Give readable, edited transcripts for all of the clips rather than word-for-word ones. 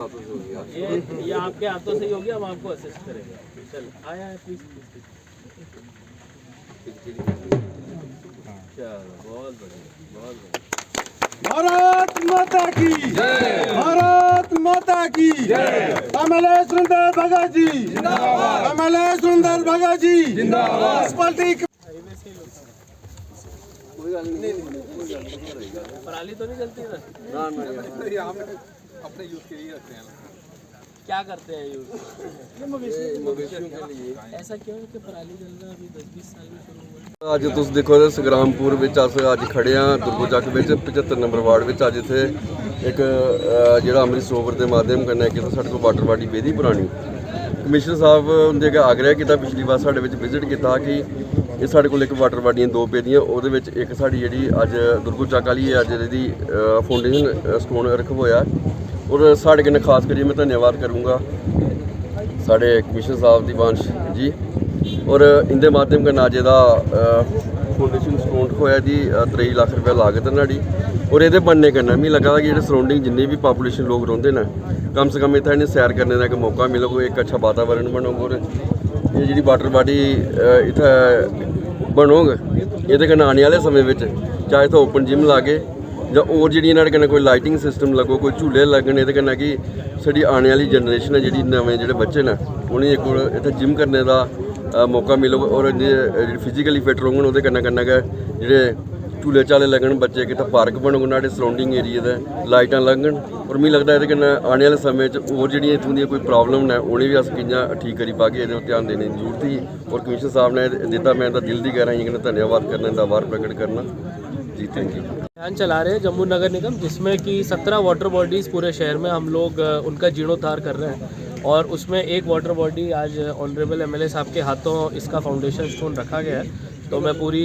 ये आपके हाथों से ही हो गया, हम आपको असिस्ट करेंगे। चल आया है प्लीज। चलो बहुत बढ़िया, बहुत बढ़िया। भारत माता की जय, भारत माता की जय। एमएलए सुंदर भगत जी जिंदाबाद, एमएलए सुंदर भगत जी जिंदाबाद। कोई गल नहीं, पराली तो नहीं चलती ना? ना अपने यूज के लिए रखते हैं। क्या करते हैं यूज? मवेशियों के लिए। ऐसा क्यों है कि पराली जलना अभी 10-20 साल में शुरू हुआ? ਅੱਜ ਤੁਸੀਂ ਦੇਖੋ ਸੰਗਰਾਮਪੁਰ ਵਿੱਚ ਅੱਜ ਖੜੇ ਆ ਦੁਰਗੋ ਚੱਕ ਵਿੱਚ 75 ਨੰਬਰ ਵਾਰਡ ਵਿੱਚ। ਅੱਜ ਇੱਥੇ ਇੱਕ ਜਿਹੜਾ ਅੰਮ੍ਰਿਤ ਸਰੋਵਰ ਦੇ ਮਾਧਿਅਮ ਕਰਨਾ ਕਿ ਸਾਡੇ ਕੋਲ ਵਾਟਰ ਬਾਡੀ ਬੇਦੀ ਪੁਰਾਣੀ ਕਮਿਸ਼ਨਰ ਸਾਹਿਬ ਦੇ ਅੱਗੇ ਆਗਰਾ ਕੀਤਾ। ਪਿਛਲੀ ਵਾਰ ਸਾਡੇ ਵਿੱਚ ਵਿਜ਼ਿਟ ਕੀਤਾ ਕਿ ਇਹ ਸਾਡੇ ਕੋਲ ਇੱਕ ਵਾਟਰ ਬਾਡੀਆਂ ਦੋ ਬੇਦੀਆਂ, ਉਹਦੇ ਵਿੱਚ ਇੱਕ ਸਾਡੀ ਜਿਹੜੀ ਅੱਜ ਦੁਰਗੋ ਚੱਕ ਵਾਲੀ ਹੈ ਅੱਜ ਇਹਦੀ ਫਾਊਂਡੇਸ਼ਨ ਸਟੋਨ ਰੱਖ ਹੋਇਆ। ਔਰ ਸਾਡੇ ਕਨੇ ਖਾਸ ਕਰੀ ਮੈਂ ਧੰਨਵਾਦ ਕਰੂੰਗਾ ਸਾਡੇ ਕਮਿਸ਼ਨਰ ਸਾਹਿਬ ਦੀ ਵਾਂਸ਼ ਜੀ। और इनके माध्यम का नाज का फाउंडेशन स्टोन होया जी 23 लाख रुपया लागत है नाड़ी। और ये बनने करना मैं लगा कि जो सराउंडिंग जिन्नी भी पॉपूलेशन लोग रोंदे ना कम से कम इतना इन्हें सैर करने का एक मौका मिलेगा, एक अच्छा वातावरण बनोगा। और ये जी वाटर बॉडी इतना बनोग ये आने वाले समय में चाहे तो ओपन जिम लागे ਜਾਂ और जी इन्होंने कन्नै कोई लाइटिंग सिस्टम लगो, कोई झूले लगन, ये कन्नै कि साड़ी आने वाली जनरेशन है जी नवे जो बच्चे ने उन्हें एक इतने जिम करने का मौका मिलेगा। और फिजिकली फिट रहोगे वो कन्नै कन्नै गै जेह्ड़े झूले झाले लगन बच्चे कितने पार्क बनोग नाड़े सराउंडिंग एरिया दे लाइटां लगन। और मिगी लगता है ये आने वाले समय होर जी इत्थों दी कोई प्रॉब्लम ने उन्हें भी अस कि'यां ठीक करी पागे ये ध्यान देने की जरूरत ही। और कमिश्नर साहब ने दिता, मैं दिल की गहराई कन्नै धन्यवाद करना, इनका आभार प्रकट करना जी। Thank you. अभियान चला रहे हैं जम्मू नगर निगम जिसमें कि 17 वाटर बॉडीज़ पूरे शहर में हम लोग उनका जीर्णोद्धार कर रहे हैं। और उसमें एक वाटर बॉडी आज ऑनरेबल एमएलए साहब के हाथों इसका फाउंडेशन स्टोन रखा गया है। तो मैं पूरी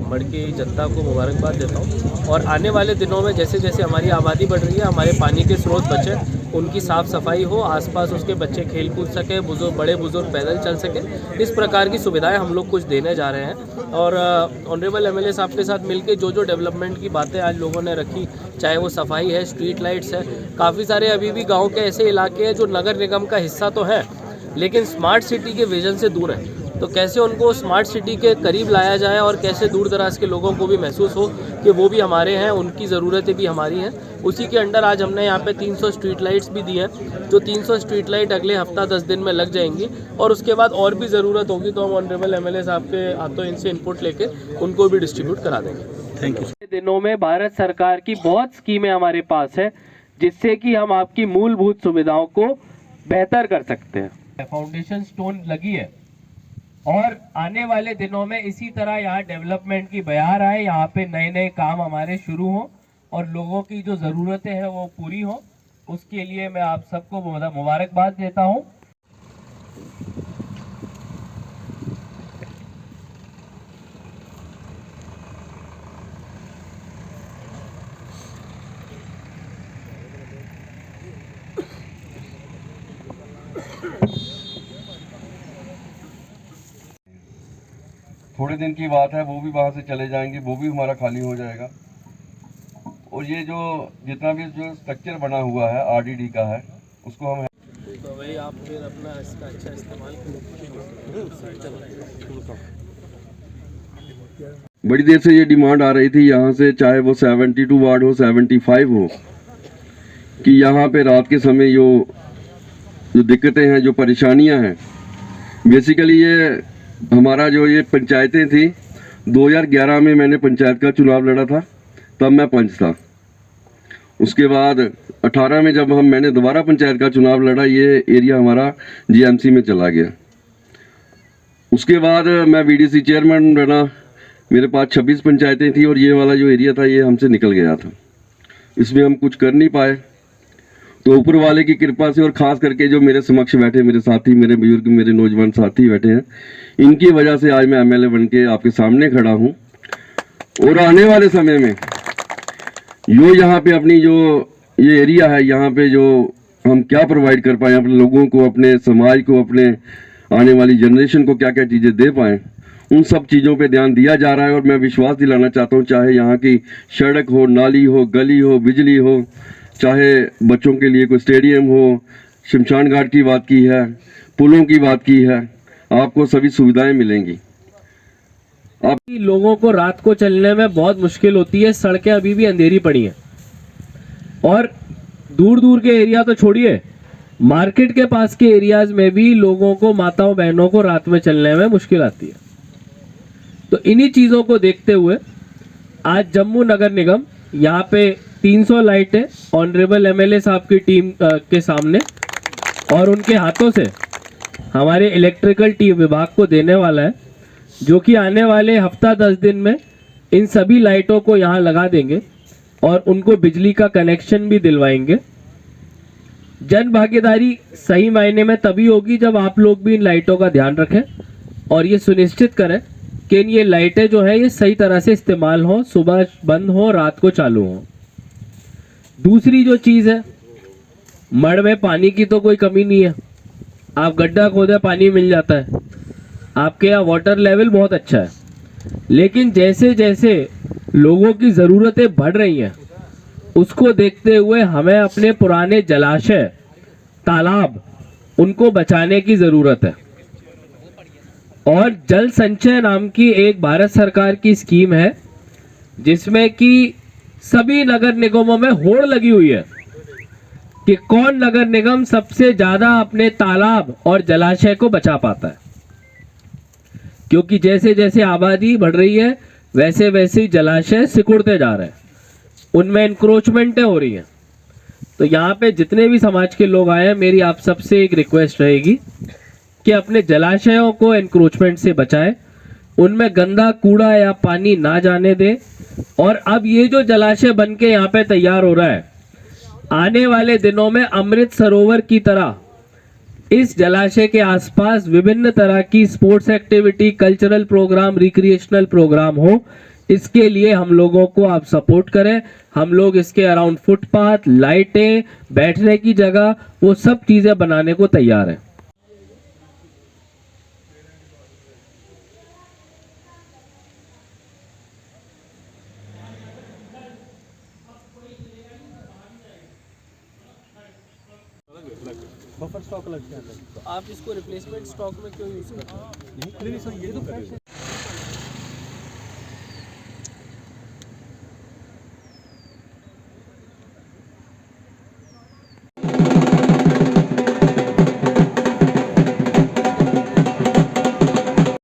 मड़की जनता को मुबारकबाद देता हूँ। और आने वाले दिनों में जैसे जैसे हमारी आबादी बढ़ रही है, हमारे पानी के स्रोत बचे, उनकी साफ़ सफाई हो, आसपास उसके बच्चे खेल कूद सके, बड़े बुजुर्ग पैदल चल सके, इस प्रकार की सुविधाएं हम लोग कुछ देने जा रहे हैं। और ऑनरेबल एमएलए साहब के साथ मिलके जो डेवलपमेंट की बातें आज लोगों ने रखी, चाहे वो सफाई है, स्ट्रीट लाइट्स है, काफ़ी सारे अभी भी गाँव के ऐसे इलाके हैं जो नगर निगम का हिस्सा तो है लेकिन स्मार्ट सिटी के विजन से दूर है। तो कैसे उनको स्मार्ट सिटी के करीब लाया जाए और कैसे दूर दराज के लोगों को भी महसूस हो कि वो भी हमारे हैं, उनकी ज़रूरतें भी हमारी हैं। उसी के अंडर आज हमने यहाँ पे 300 स्ट्रीट लाइट्स भी दी हैं। जो 300 स्ट्रीट लाइट अगले हफ्ता 10 दिन में लग जाएंगी और उसके बाद और भी ज़रूरत होगी तो हम ऑनरेबल एमएलए साहब के हाथों इनसे इनपुट लेके उनको भी डिस्ट्रीब्यूट करा देंगे। Thank you. दिनों में भारत सरकार की बहुत स्कीमें हमारे पास है जिससे कि हम आपकी मूलभूत सुविधाओं को बेहतर कर सकते हैं। फाउंडेशन स्टोन लगी है और आने वाले दिनों में इसी तरह यहाँ डेवलपमेंट की बयार आए, यहाँ पे नए नए काम हमारे शुरू हों और लोगों की जो ज़रूरतें हैं वो पूरी हों। उसके लिए मैं आप सबको मुबारकबाद देता हूँ। थोड़े दिन की बात है, वो भी वहाँ से चले जाएंगे, वो भी हमारा खाली हो जाएगा। और ये जो जितना भी जो स्ट्रक्चर बना हुआ है आरडीडी का है उसको हम तो भाई आप फिर अपना इसका अच्छा इस्तेमाल करें। बड़ी देर से ये डिमांड आ रही थी यहाँ से, चाहे वो 72 वार्ड हो 75 हो, कि यहाँ पे रात के समय जो दिक्कतें हैं, जो परेशानियाँ हैं, बेसिकली ये हमारा जो ये पंचायतें थी 2011 में मैंने पंचायत का चुनाव लड़ा था, तब मैं पंच था। उसके बाद 18 में जब मैंने दोबारा पंचायत का चुनाव लड़ा, ये एरिया हमारा जीएमसी में चला गया। उसके बाद मैं वीडीसी चेयरमैन बना, मेरे पास 26 पंचायतें थी और ये वाला जो एरिया था ये हमसे निकल गया था। इसमें हम कुछ कर नहीं पाए। तो ऊपर वाले की कृपा से और ख़ास करके जो मेरे समक्ष बैठे मेरे साथी, मेरे बुजुर्ग, मेरे नौजवान साथी बैठे हैं, इनकी वजह से आज मैं एमएलए बन के आपके सामने खड़ा हूँ। और आने वाले समय में जो यहाँ पे अपनी जो ये एरिया है, यहाँ पे जो हम क्या प्रोवाइड कर पाएँ अपने लोगों को, अपने समाज को, अपने आने वाली जनरेशन को क्या क्या चीज़ें दे पाएँ, उन सब चीज़ों पे ध्यान दिया जा रहा है। और मैं विश्वास दिलाना चाहता हूँ, चाहे यहाँ की सड़क हो, नाली हो, गली हो, बिजली हो, चाहे बच्चों के लिए कोई स्टेडियम हो, शमशान घाट की बात की है, पुलों की बात की है, आपको सभी सुविधाएं मिलेंगी। लोगों को रात को चलने में बहुत मुश्किल होती है, सड़कें अभी भी अंधेरी पड़ी हैं और दूर दूर के एरिया तो छोड़िए, मार्केट के पास के एरियाज में भी लोगों को, माताओं बहनों को रात में चलने में मुश्किल आती है। तो इन्हीं चीज़ों को देखते हुए आज जम्मू नगर निगम यहाँ पे 300 लाइटें ऑनरेबल एमएलए साहब की टीम के सामने और उनके हाथों से हमारे इलेक्ट्रिकल टीम विभाग को देने वाला है, जो कि आने वाले हफ्ता 10 दिन में इन सभी लाइटों को यहाँ लगा देंगे और उनको बिजली का कनेक्शन भी दिलवाएंगे। जन भागीदारी सही मायने में तभी होगी जब आप लोग भी इन लाइटों का ध्यान रखें और ये सुनिश्चित करें कि ये लाइटें जो है ये सही तरह से इस्तेमाल हो, सुबह बंद हो, रात को चालू हो। दूसरी जो चीज़ है, मड़ में पानी की तो कोई कमी नहीं है, आप गड्ढा खोदे पानी मिल जाता है, आपके यहाँ वाटर लेवल बहुत अच्छा है। लेकिन जैसे जैसे लोगों की ज़रूरतें बढ़ रही हैं, उसको देखते हुए हमें अपने पुराने जलाशय, तालाब, उनको बचाने की ज़रूरत है। और जल संचय नाम की एक भारत सरकार की स्कीम है जिसमें कि सभी नगर निगमों में होड़ लगी हुई है कि कौन नगर निगम सबसे ज़्यादा अपने तालाब और जलाशय को बचा पाता है, क्योंकि जैसे जैसे आबादी बढ़ रही है वैसे वैसे जलाशय सिकुड़ते जा रहे हैं, उनमें इंक्रोचमेंटें हो रही हैं। तो यहाँ पे जितने भी समाज के लोग आए हैं, मेरी आप सबसे एक रिक्वेस्ट रहेगी कि अपने जलाशयों को इंक्रोचमेंट से बचाएं, उनमें गंदा कूड़ा या पानी ना जाने दें। और अब ये जो जलाशय बन के यहाँ पे तैयार हो रहा है, आने वाले दिनों में अमृत सरोवर की तरह इस जलाशय के आसपास विभिन्न तरह की sports activity, cultural program, recreational program हो। इसके लिए हम लोगों को आप सपोर्ट करें। हम लोग इसके अराउंड फुटपाथ, लाइटें, बैठने की जगह, वो सब चीज़ें बनाने को तैयार हैं। बफर स्टॉक लगता है, तो आप इसको रिप्लेसमेंट स्टॉक में क्यों यूज़ करते हैं? नहीं सर, ये तो